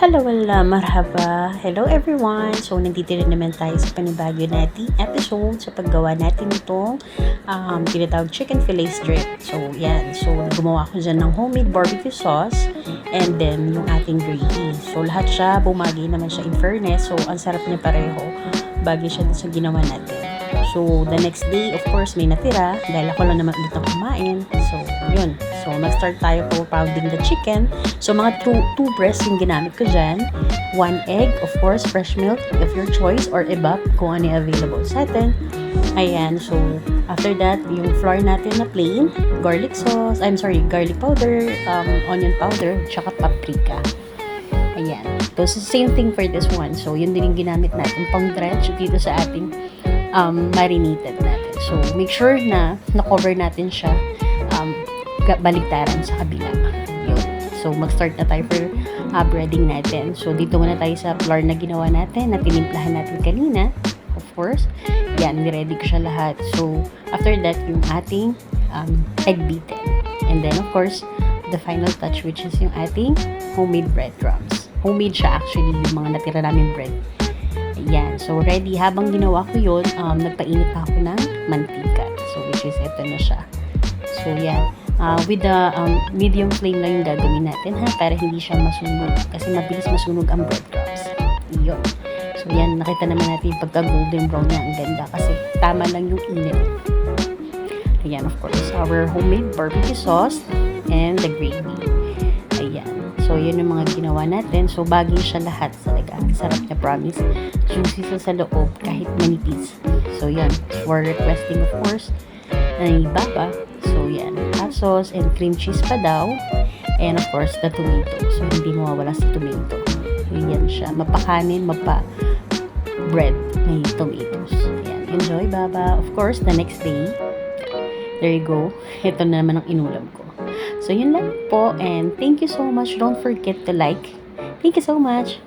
Hello, wala, marhaba. Hello everyone. So, nandito rin naman tayo sa panibagyo nating episode sa paggawa natin itong tinatawag chicken fillet strip. So, yan. So, gumawa ko dyan ng homemade barbecue sauce and then yung ating gravy. So, lahat siya, bumagi naman siya in fairness. So, ang sarap niya pareho. Bagay siya sa ginawa natin. So, the next day, of course, may natira dahil ako lang naman ulit ang kumain. So, yun. So, mag-start tayo po pounding the chicken. So, mga two breasts yung ginamit ko dyan. 1 egg, of course, fresh milk of your choice or iba kung ano yung available sa atin. Ayan. So, after that, yung flour natin na plain, garlic powder, onion powder, tsaka paprika. Ayan. So, same thing for this one. So, yun din yung ginamit natin pang dredge dito sa ating marinated natin. So, make sure na na-cover natin siya baliktaran sa kabila. Yun. So, mag-start na tayo for breading natin. So, dito muna tayo sa flour na ginawa natin, na tinimplahan natin kanina. Of course. Yan, niready ko siya lahat. So, after that, yung ating egg beaten. And then, of course, the final touch, which is yung ating homemade breadcrumbs. Homemade siya actually, yung mga natira namin bread. Ayan. So, ready. Habang ginawa ko yun, nagpainit pa ako ng mantika. So, which is ito na siya. So, yan. With the medium flame lang yung gagawin natin, ha? Para hindi siya masunog. Kasi mabilis masunog ang breadcrumbs. Yun. So, yan. Nakita naman natin yung pagka-golden brown niya. Ang ganda. Kasi tama lang yung init. Ayan, of course. Our homemade barbecue sauce and the gravy. Ayan. So, yun yung mga ginawa natin. So, bagay siya lahat talaga. Sarap niya, promise. Juicy sa loob, kahit manipis. So, yan. For requesting, of course, ay baba. So, yan. Hot sauce and cream cheese pa daw. And, of course, the tomato. So, hindi mawawala sa tomato. So, yan siya. Mapakanin, bread may tomatoes. Yan. Enjoy, baba. Of course, the next day, there you go. Ito na naman ang inulam ko. So, yun lang po. And thank you so much. Don't forget to like. Thank you so much.